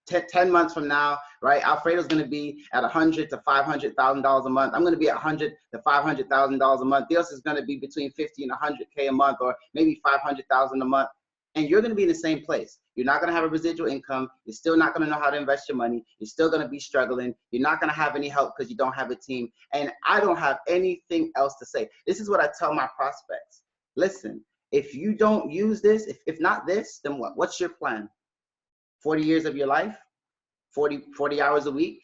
10 months from now, right? Alfredo's going to be at $100,000 to $500,000 a month. I'm going to be at $100,000 to $500,000 a month. Dios is going to be between 50 and 100K a month, or maybe 500,000 a month. And you're going to be in the same place. You're not going to have a residual income. You're still not going to know how to invest your money. You're still going to be struggling. You're not going to have any help because you don't have a team. And I don't have anything else to say. This is what I tell my prospects. Listen, if you don't use this, if not this, then what? What's your plan? 40 years of your life? 40 hours a week?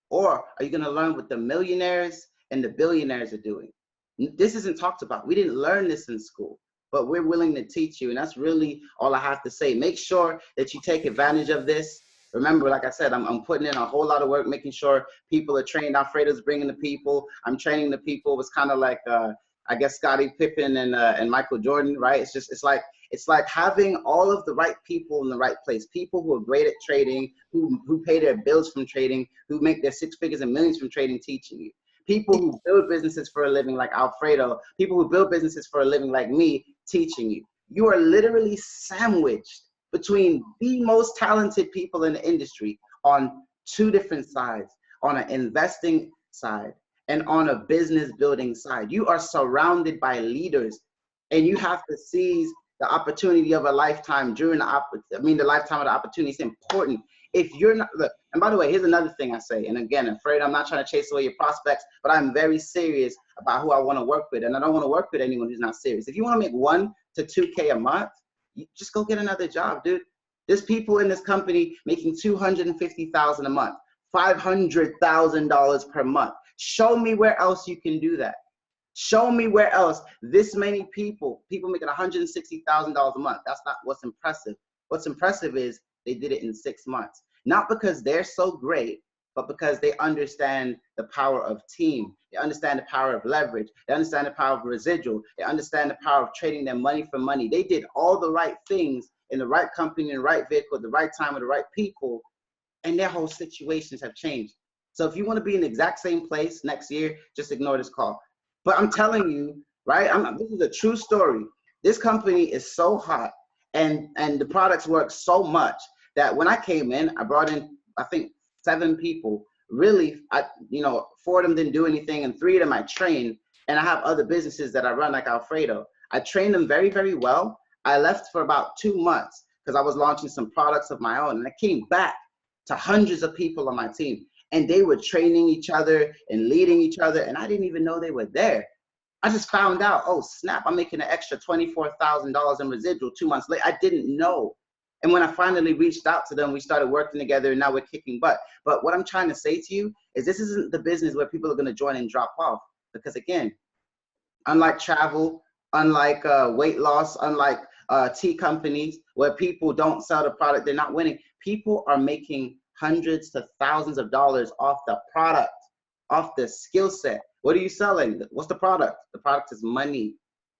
Or are you going to learn what the millionaires and the billionaires are doing? This isn't talked about. We didn't learn this in school, but we're willing to teach you. And that's really all I have to say. Make sure that you take advantage of this. Remember, like I said, I'm putting in a whole lot of work, making sure people are trained. Alfredo's bringing the people. I'm training the people. It was kind of like, I guess, Scottie Pippen and Michael Jordan, right? It's like having all of the right people in the right place. People who are great at trading, who pay their bills from trading, who make their 6 figures and millions from trading, teaching you. People who build businesses for a living like Alfredo, people who build businesses for a living like me, teaching you. You are literally sandwiched between the most talented people in the industry on 2 different sides, on an investing side and on a business building side. You are surrounded by leaders, and you have to seize the opportunity of a lifetime during the lifetime of the opportunity. It's important. If you're not, look, and by the way, here's another thing I say, and again, afraid I'm not trying to chase away your prospects, but I'm very serious about who I want to work with, and I don't want to work with anyone who's not serious. If you want to make 1 to 2K a month, you just go get another job, dude. There's people in this company making $250,000 a month, $500,000 per month. Show me where else you can do that. Show me where else this many people making $160,000 a month. That's not what's impressive. What's impressive is they did it in 6 months. Not because they're so great, but because they understand the power of team. They understand the power of leverage. They understand the power of residual. They understand the power of trading their money for money. They did all the right things in the right company, in the right vehicle, at the right time with the right people, and their whole situations have changed. So if you want to be in the exact same place next year, just ignore this call. But I'm telling you, right, this is a true story. This company is so hot, and the products work so much that when I came in, I brought in, I think, 7 people. Really, 4 of them didn't do anything, and 3 of them I trained. And I have other businesses that I run like Alfredo. I trained them very, very well. I left for about 2 months because I was launching some products of my own, and I came back to hundreds of people on my team. And they were training each other and leading each other, and I didn't even know they were there. I just found out, oh snap, I'm making an extra $24,000 in residual 2 months later. I didn't know. And when I finally reached out to them, we started working together, and now we're kicking butt. But what I'm trying to say to you is this isn't the business where people are going to join and drop off. Because again, unlike travel, unlike weight loss, unlike tea companies where people don't sell the product, they're not winning. People are making hundreds to thousands of dollars off the product, off the skill set. What are you selling? What's the product? The product is money,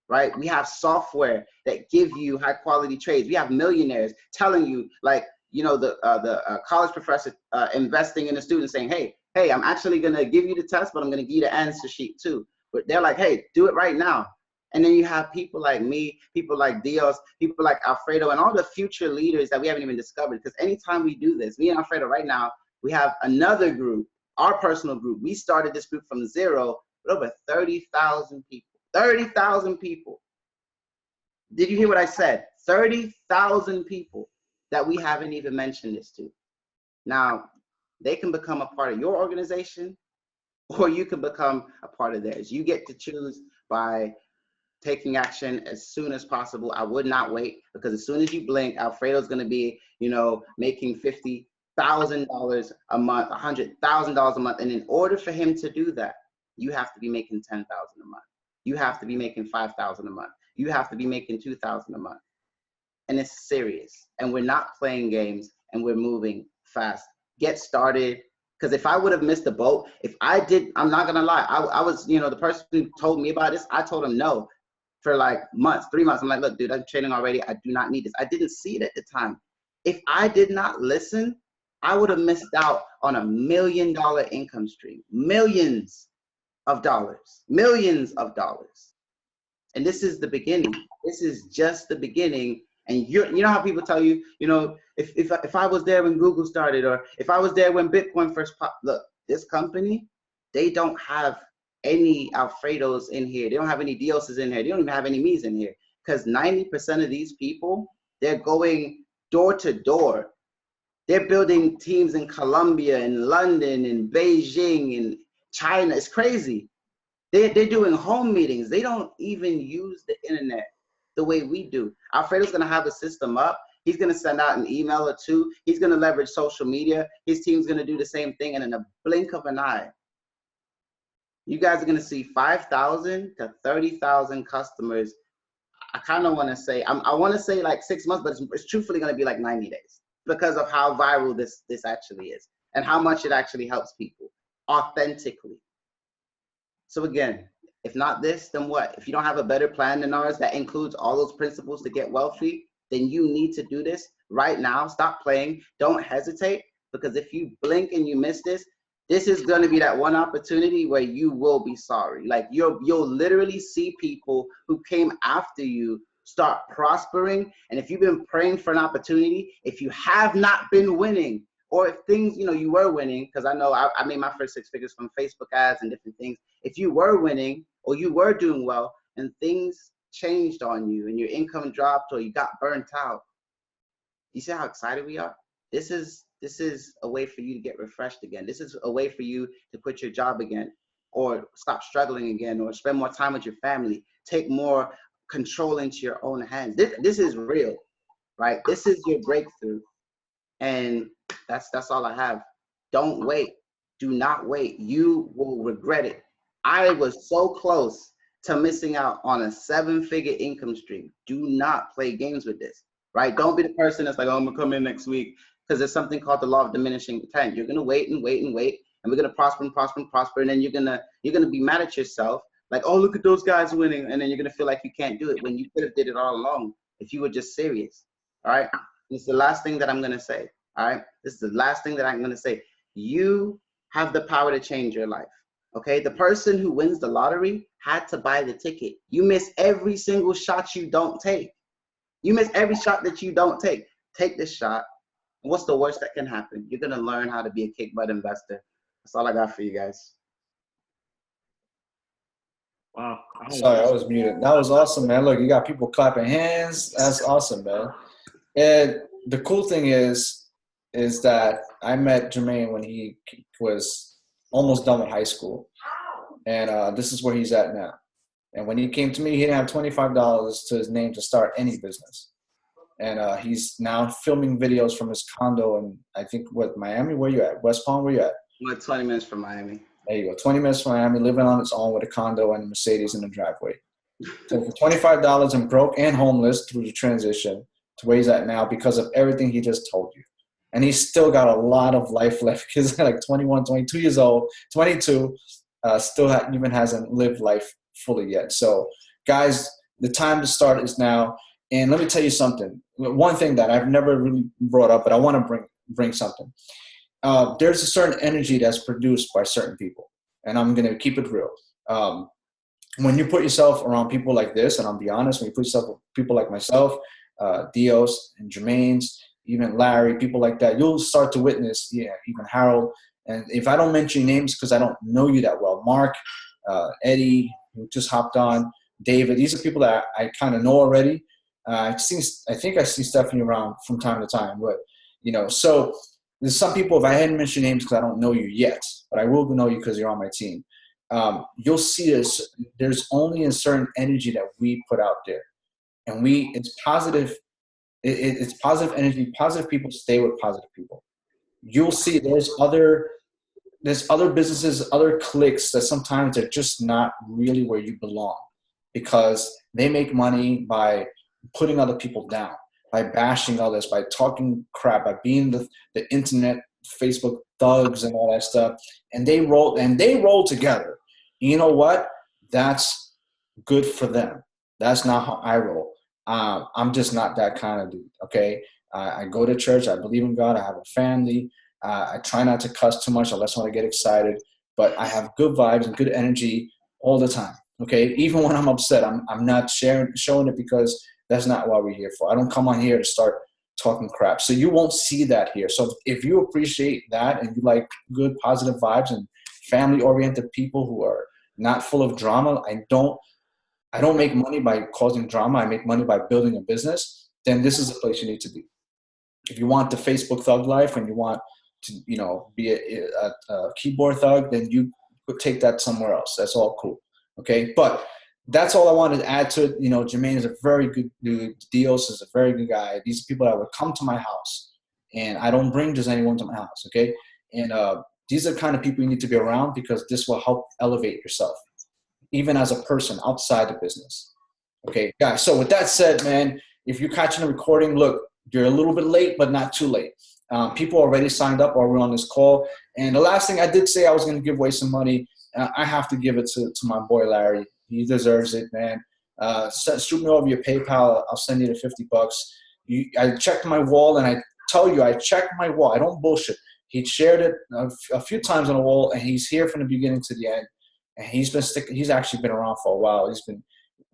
right? We have software that give you high quality trades. We have millionaires telling you, like, the college professor investing in a student saying, hey, I'm actually gonna give you the test, but I'm gonna give you the answer sheet too. But they're like, hey, do it right now. And then you have people like me, people like Dios, people like Alfredo, and all the future leaders that we haven't even discovered. Because anytime we do this, me and Alfredo right now, we have another group, our personal group. We started this group from 0 with over 30,000 people. 30,000 people. Did you hear what I said? 30,000 people that we haven't even mentioned this to. Now, they can become a part of your organization, or you can become a part of theirs. You get to choose by taking action as soon as possible. I would not wait, because as soon as you blink, Alfredo's going to be, making $50,000 a month, $100,000 a month. And in order for him to do that, you have to be making $10,000 a month. You have to be making $5,000 a month. You have to be making $2,000 a month. And it's serious. And we're not playing games, and we're moving fast. Get started. Because if I would have missed the boat, I'm not going to lie. I was, the person who told me about this, I told him no. For like months, 3 months. I'm like, look, dude, I'm trading already. I do not need this. I didn't see it at the time. If I did not listen, I would have missed out on $1 million income stream. Millions of dollars. And this is the beginning. This is just the beginning. And you know how people tell you, if I was there when Google started, or if I was there when Bitcoin first popped. Look, this company, they don't have any Alfredos in here. They don't have any Dioses in here. They don't even have any me's in here, because 90% of these people They're going door to door. They're building teams in Colombia, in London, in Beijing, in China. It's crazy. They're doing home meetings. They don't even use the internet the way we do. Alfredo's gonna have the system up. He's gonna send out an email or two. He's gonna leverage social media. His team's gonna do the same thing, and in a blink of an eye, you guys are gonna see 5,000 to 30,000 customers. I kind of want to say, I want to say like 6 months, but it's truthfully gonna be like 90 days because of how viral this actually is and how much it actually helps people authentically. So again, if not this, then what? If you don't have a better plan than ours that includes all those principles to get wealthy, then you need to do this right now. Stop playing. Don't hesitate, because if you blink and you miss this, this is going to be that one opportunity where you will be sorry. Like you'll literally see people who came after you start prospering. And if you've been praying for an opportunity, if you have not been winning, or if things, you were winning, because I know I made my first 6 figures from Facebook ads and different things. If you were winning or you were doing well and things changed on you and your income dropped or you got burnt out, you see how excited we are? This is a way for you to get refreshed again. This is a way for you to quit your job again, or stop struggling again, or spend more time with your family, take more control into your own hands. This is real, right? This is your breakthrough. And that's all I have. Don't wait. Do not wait. You will regret it. I was so close to missing out on a 7-figure income stream. Do not play games with this, right? Don't be the person that's like, oh, I'm gonna come in next week, because there's something called the law of diminishing return. You're gonna wait and wait and wait, and we're gonna prosper and prosper and prosper, and then you're gonna be mad at yourself, like, oh, look at those guys winning, and then you're gonna feel like you can't do it when you could have did it all along if you were just serious. All right. This is the last thing that I'm gonna say. All right. This is the last thing that I'm gonna say. You have the power to change your life. Okay. The person who wins the lottery had to buy the ticket. You miss every single shot you don't take. You miss every shot that you don't take. Take this shot. What's the worst that can happen? You're gonna learn how to be a kick butt investor. That's all I got for you guys. Wow. Sorry, I was muted. That was awesome, man. Look, you got people clapping hands. That's awesome, man. And the cool thing is that I met Jermaine when he was almost done with high school. And this is where he's at now. And when he came to me, he didn't have $25 to his name to start any business. And he's now filming videos from his condo in, I think, Miami? Where you at? West Palm? Where you at? I'm 20 minutes from Miami. There you go. 20 minutes from Miami, living on its own with a condo and a Mercedes in the driveway. So for $25 and broke and homeless through the transition to where he's at now because of everything he just told you. And he's still got a lot of life left. He's like 21, 22 years old, 22, even hasn't lived life fully yet. So, guys, the time to start is now. And let me tell you something. One thing that I've never really brought up, but I want to bring something. There's a certain energy that's produced by certain people, and I'm going to keep it real. When you put yourself around people like this, and I'll be honest, when you put yourself with people like myself, Dios and Jermaine's, even Larry, people like that, you'll start to witness, even Harold. And if I don't mention names because I don't know you that well, Mark, Eddie, who just hopped on, David, these are people that I kind of know already. I think I see Stephanie around from time to time, but so there's some people, if I hadn't mentioned names because I don't know you yet, but I will know you because you're on my team. You'll see there's only a certain energy that we put out there, and it's positive. It's positive energy. Positive people stay with positive people. You'll see there's other businesses, other cliques that sometimes are just not really where you belong, because they make money by putting other people down, by bashing others, by talking crap, by being the internet, Facebook thugs and all that stuff. And they roll together. You know what? That's good for them. That's not how I roll. I'm just not that kind of dude. Okay. I go to church. I believe in God. I have a family. I try not to cuss too much unless when I get excited, but I have good vibes and good energy all the time. Okay. Even when I'm upset, I'm not showing it, because that's not what we're here for. I don't come on here to start talking crap. So you won't see that here. So if you appreciate that and you like good, positive vibes and family-oriented people who are not full of drama, I don't make money by causing drama. I make money by building a business. then this is the place you need to be. If you want the Facebook thug life and you want to, you know, be a keyboard thug, then you could take that somewhere else. That's all cool. Okay. But that's all I wanted to add to it. You know, Jermaine is a very good dude. Dios is a very good guy. These are people that would come to my house, and I don't bring just anyone to my house. Okay. And these are the kind of people you need to be around, because this will help elevate yourself, even as a person outside the business. Okay, guys. So with that said, man, if you're catching a recording, look, you're a little bit late, but not too late. People already signed up while we're on this call. And the last thing I did say, I was going to give away some money. I have to give it to my boy, Larry. He deserves it, man. Shoot me over your PayPal. I'll send you the $50. I checked my wall, and I tell you, I checked my wall. I don't bullshit. He shared it a few times on the wall, and he's here from the beginning to the end. And he's actually been around for a while. He's been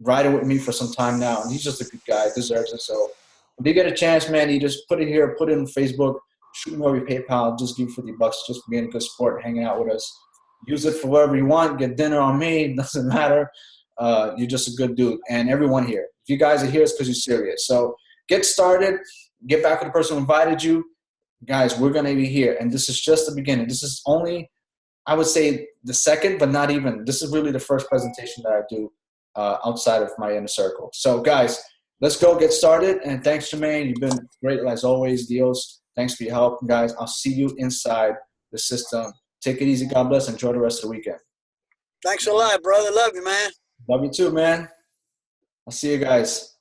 riding with me for some time now, and he's just a good guy. Deserves it. So if you get a chance, man, you just put it here, put it on Facebook, shoot me over your PayPal, just give $50 just for being a good sport, hanging out with us. Use it for whatever you want. Get dinner on me. Doesn't matter. You're just a good dude. And everyone here, if you guys are here, it's because you're serious. So get started. Get back with the person who invited you. Guys, we're going to be here. And this is just the beginning. This is only, I would say, the second, but not even. This is really the first presentation that I do outside of my inner circle. So, guys, let's go get started. And thanks, Jermaine. You've been great as always. Dios, thanks for your help. Guys, I'll see you inside the system. Take it easy. God bless. Enjoy the rest of the weekend. Thanks a lot, brother. Love you, man. Love you too, man. I'll see you guys.